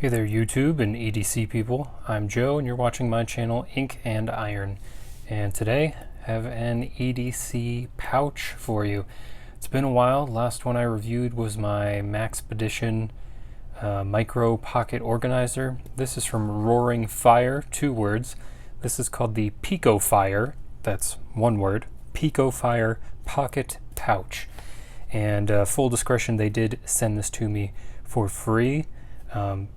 Hey there YouTube and EDC people, I'm Joe and you're watching my channel Ink&Iron, and today I have an EDC pouch for you. It's been a while. Last one I reviewed was my Maxpedition micro pocket organizer. This is from Roaring Fire, 2 words. This is called the Picofire, that's 1 word, Picofire pocket pouch. And full discretion, they did send this to me for free.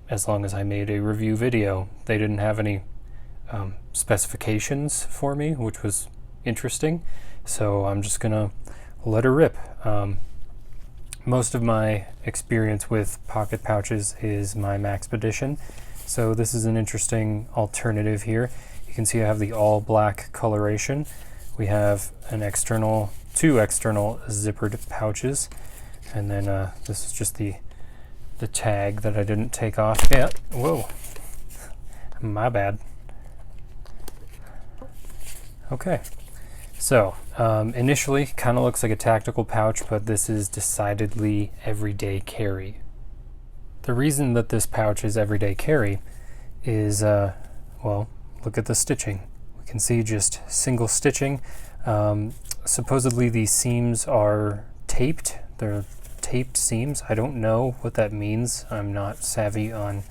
As long as I made a review video. They didn't have any specifications for me, which was interesting, so I'm just gonna let her rip. Most of my experience with pocket pouches is my Maxpedition, so this is an interesting alternative here. You can see I have the all black coloration. We have an external, 2 external zippered pouches, and then this is just the tag that I didn't take off. Yeah, whoa, my bad. Okay, so initially kind of looks like a tactical pouch, but this is decidedly everyday carry. The reason that this pouch is everyday carry is, well, look at the stitching. We can see just single stitching. Supposedly these seams are taped. They're taped seams. I don't know what that means. I'm not savvy on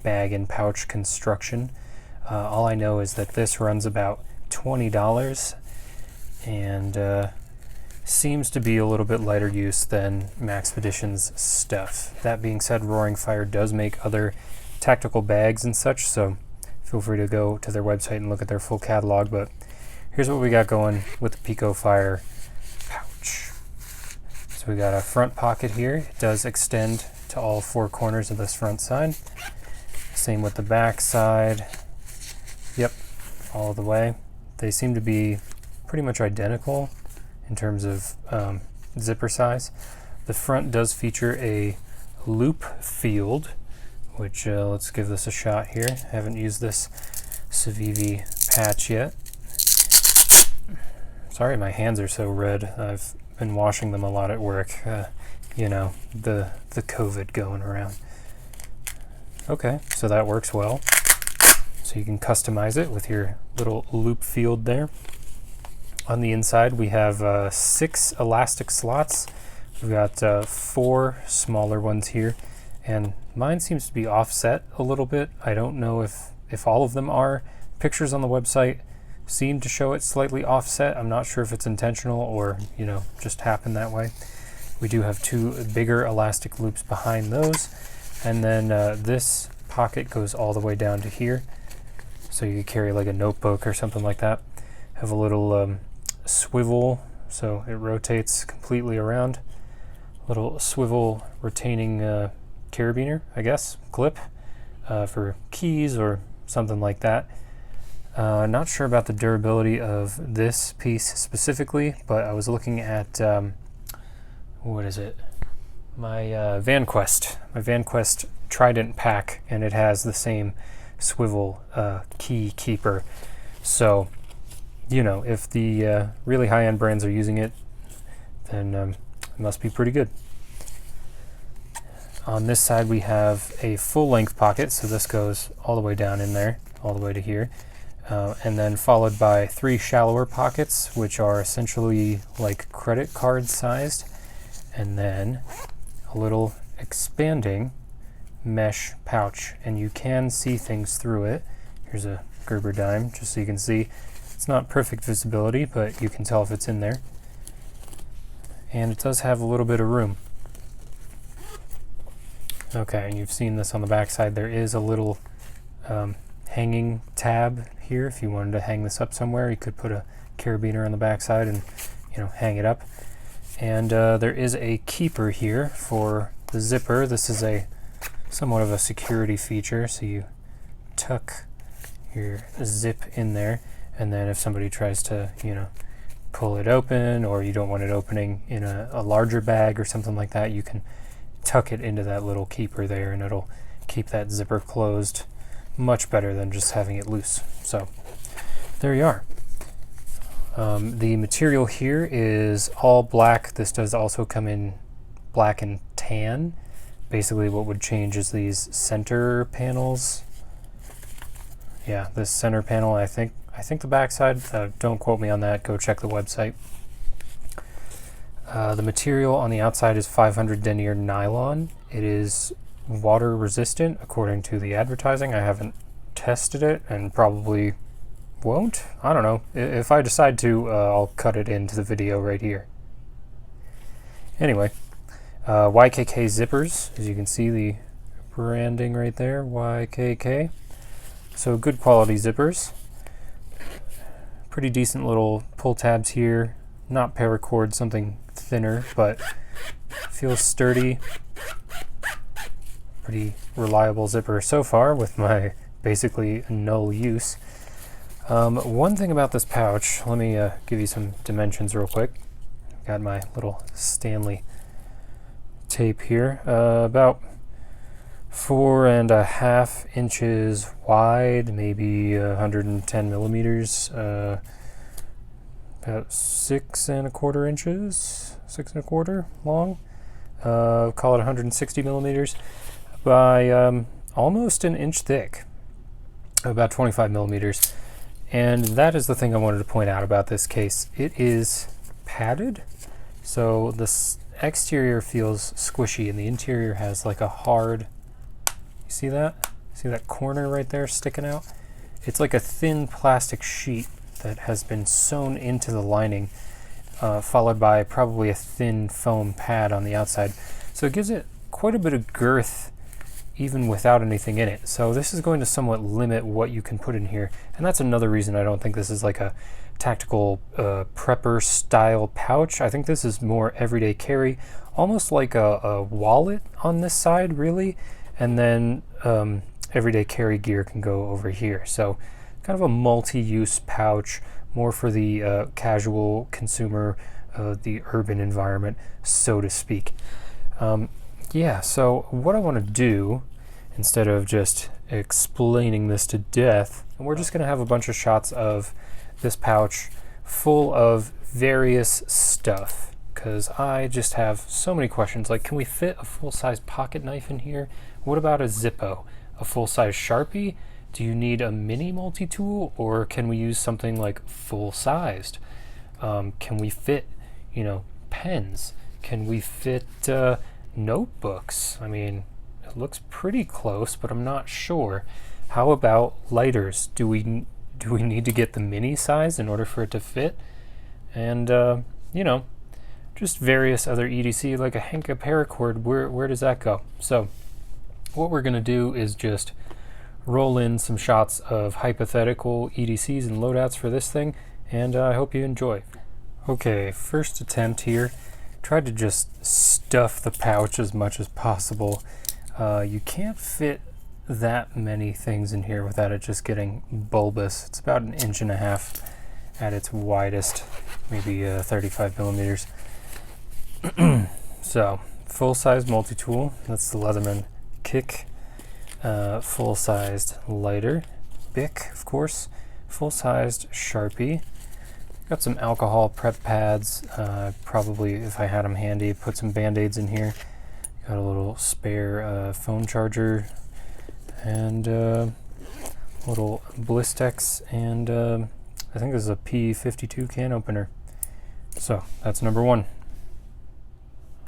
bag and pouch construction. All I know is that this runs about $20 and seems to be a little bit lighter use than Maxpedition's stuff. That being said, Roaring Fire does make other tactical bags and such, so feel free to go to their website and look at their full catalog. But here's what we got going with the Picofire pouch. So we got a front pocket here. It does extend to all 4 corners of this front side. Same with the back side. Yep, all the way. They seem to be pretty much identical in terms of zipper size. The front does feature a loop field, which let's give this a shot here. I haven't used this Civivi patch yet. Sorry, my hands are so red. I've been washing them a lot at work. You know, the COVID going around. Okay, so that works well. So you can customize it with your little loop field there. On the inside we have 6 elastic slots. We've got 4 smaller ones here, and mine seems to be offset a little bit. I don't know if all of them are. Pictures on the website seem to show it slightly offset. I'm not sure if it's intentional or, you know, just happened that way. We do have 2 bigger elastic loops behind those, and then this pocket goes all the way down to here, so you could carry like a notebook or something like that. Have a little swivel, so it rotates completely around. Little swivel retaining carabiner, I guess, clip for keys or something like that. Not sure about the durability of this piece specifically, but I was looking at, what is it? My VanQuest. My VanQuest Trident pack, and it has the same swivel key keeper. So, you know, if the really high-end brands are using it, then it must be pretty good. On this side we have a full-length pocket, so this goes all the way down in there, all the way to here. And then followed by 3 shallower pockets, which are essentially like credit card sized, and then a little expanding mesh pouch, and you can see things through it. Here's a Gerber dime, just so you can see. It's not perfect visibility, but you can tell if it's in there. And it does have a little bit of room. Okay, and you've seen this on the back side. There is a little hanging tab here. If you wanted to hang this up somewhere, you could put a carabiner on the back side and, you know, hang it up. And there is a keeper here for the zipper. This is a somewhat of a security feature, so you tuck your zip in there, and then if somebody tries to, you know, pull it open, or you don't want it opening in a larger bag or something like that, you can tuck it into that little keeper there, and it'll keep that zipper closed much better than just having it loose. So there you are. The material here is all black. This does also come in black and tan, Basically what would change is these center panels. Yeah, this center panel, I think the backside, don't quote me on that, go check the website. The material on the outside is 500 denier nylon. It is water resistant according to the advertising. I haven't tested it and probably won't. I don't know. If I decide to, I'll cut it into the video right here. Anyway, YKK zippers, as you can see the branding right there, YKK. So good quality zippers. Pretty decent little pull tabs here. Not paracord, something thinner, but feels sturdy. Pretty reliable zipper so far with my basically null use. One thing about this pouch, let me give you some dimensions real quick. Got my little Stanley tape here. About 4.5 inches wide, maybe 110 millimeters. About 6.25 inches, 6.25 long. Call it 160 millimeters by almost an inch thick, about 25 millimeters. And that is the thing I wanted to point out about this case. It is padded, so the exterior feels squishy and the interior has like a hard, you see that? See that corner right there sticking out? It's like a thin plastic sheet that has been sewn into the lining, followed by probably a thin foam pad on the outside. So it gives it quite a bit of girth even without anything in it. So this is going to somewhat limit what you can put in here. And that's another reason I don't think this is like a tactical prepper style pouch. I think this is more everyday carry, almost like a wallet on this side really. And then everyday carry gear can go over here. So kind of a multi-use pouch, more for the casual consumer, the urban environment, so to speak. Yeah, so what I want to do, instead of just explaining this to death, we're just going to have a bunch of shots of this pouch full of various stuff, because I just have so many questions. Like, can we fit a full-size pocket knife in here? What about a Zippo? A full-size Sharpie? Do you need a mini multi-tool, or can we use something like full-sized? Can we fit, pens? Can we fit notebooks? I mean, it looks pretty close, but I'm not sure. How about lighters? Do we need to get the mini size in order for it to fit? And just various other EDC, like a Henka paracord. Where does that go? So what we're gonna do is just roll in some shots of hypothetical EDCs and loadouts for this thing, and I hope you enjoy. Okay, first attempt here. Tried to just stuff the pouch as much as possible. You can't fit that many things in here without it just getting bulbous. It's about 1.5 inches at its widest, maybe 35 millimeters. So, full-size multi-tool, that's the Leatherman Kick. Full-sized lighter, Bic, of course. Full-sized Sharpie. Got some alcohol prep pads, probably if I had them handy, put some band-aids in here. Got a little spare phone charger, and little Blistex, and I think this is a P52 can opener. So that's number one.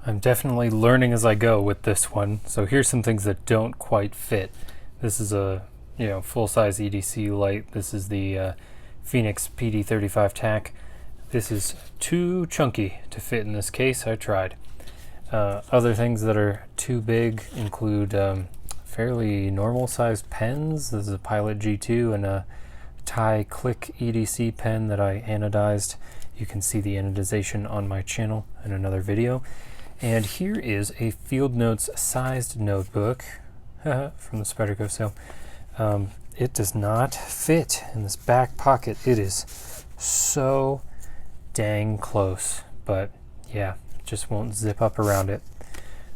I'm definitely learning as I go with this one. So here's some things that don't quite fit. This is a full-size EDC light. This is the Phoenix PD35 tack. This is too chunky to fit in this case. I tried. Other things that are too big include fairly normal-sized pens. This is a Pilot G2 and a Thai Click EDC pen that I anodized. You can see the anodization on my channel in another video. And here is a Field Notes sized notebook from the Spyderco sale. It does not fit in this back pocket. It is so dang close, but yeah, it just won't zip up around it.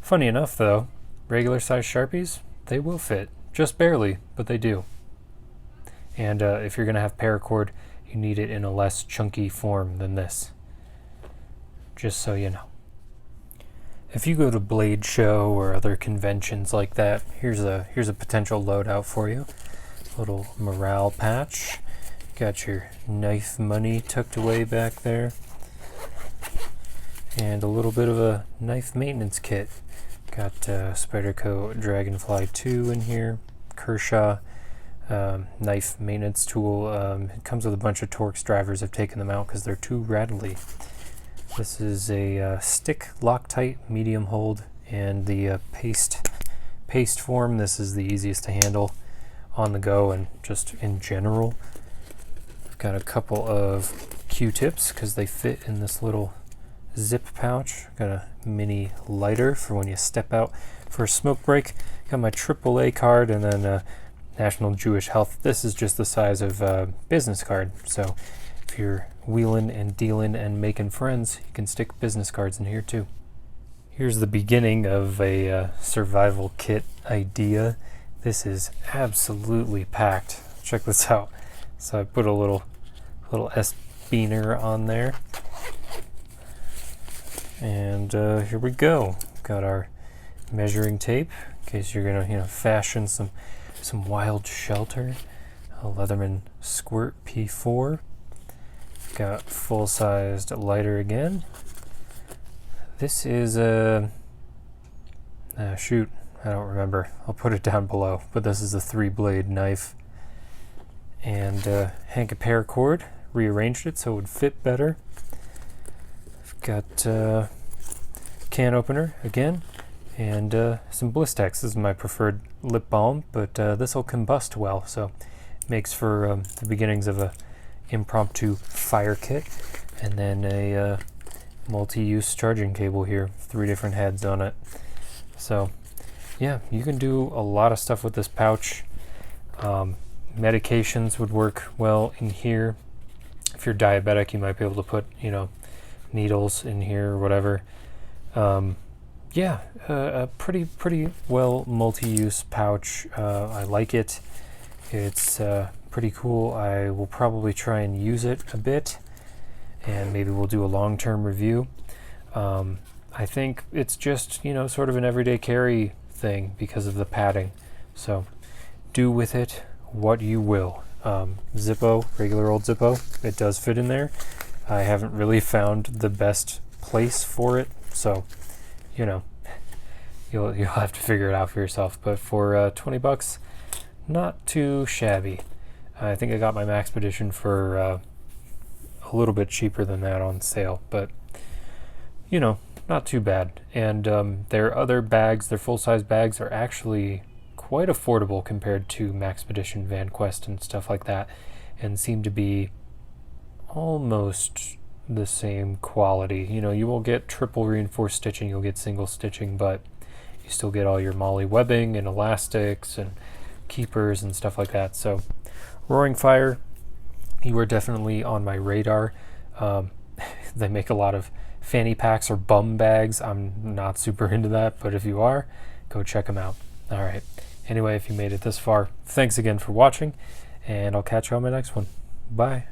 Funny enough though, regular size Sharpies, they will fit, just barely, but they do. And if you're gonna have paracord, you need it in a less chunky form than this, just so you know. If you go to Blade Show or other conventions like that, here's a potential loadout for you. Little morale patch. Got your knife money tucked away back there. And a little bit of a knife maintenance kit. Got Spyderco Dragonfly 2 in here. Kershaw knife maintenance tool. It comes with a bunch of Torx drivers. I've taken them out because they're too rattly. This is a stick Loctite medium hold, and the paste form. This is the easiest to handle on the go and just in general. I've got a couple of Q-tips because they fit in this little zip pouch. Got a mini lighter for when you step out for a smoke break. Got my AAA card, and then National Jewish Health. This is just the size of a business card, so if you're wheeling and dealing and making friends, you can stick business cards in here too. Here's the beginning of a survival kit idea. This is absolutely packed. Check this out. So I put a little S-beaner on there. And here we go. Got our measuring tape in case you're gonna fashion some wild shelter. A Leatherman Squirt P4. Got full-sized lighter again. This is a shoot, I don't remember. I'll put it down below. But this is a 3-blade knife, and Hank paracord. Rearranged it so it would fit better. I've got can opener again, and some Blistex. This is my preferred lip balm, but this will combust well, so it makes for the beginnings of a impromptu fire kit. And then a multi-use charging cable here, 3 different heads on it. So yeah, you can do a lot of stuff with this pouch. Medications would work well in here. If you're diabetic, you might be able to put needles in here or whatever. Yeah, a pretty well multi-use pouch. I like it. It's pretty cool. I will probably try and use it a bit, and maybe we'll do a long-term review. I think it's just sort of an everyday carry thing because of the padding, so do with it what you will. Zippo, regular old Zippo, it does fit in there. I haven't really found the best place for it, so you'll have to figure it out for yourself. But for $20, not too shabby. I think I got my Maxpedition for a little bit cheaper than that on sale, but not too bad. And their other bags, their full-size bags, are actually quite affordable compared to Maxpedition, VanQuest, and stuff like that, and seem to be almost the same quality. You will get triple reinforced stitching, you'll get single stitching, but you still get all your MOLLE webbing and elastics and keepers and stuff like that. So Roaring Fire, you are definitely on my radar. They make a lot of fanny packs or bum bags. I'm not super into that, but if you are, go check them out. All right. Anyway, if you made it this far, thanks again for watching, and I'll catch you on my next one. Bye.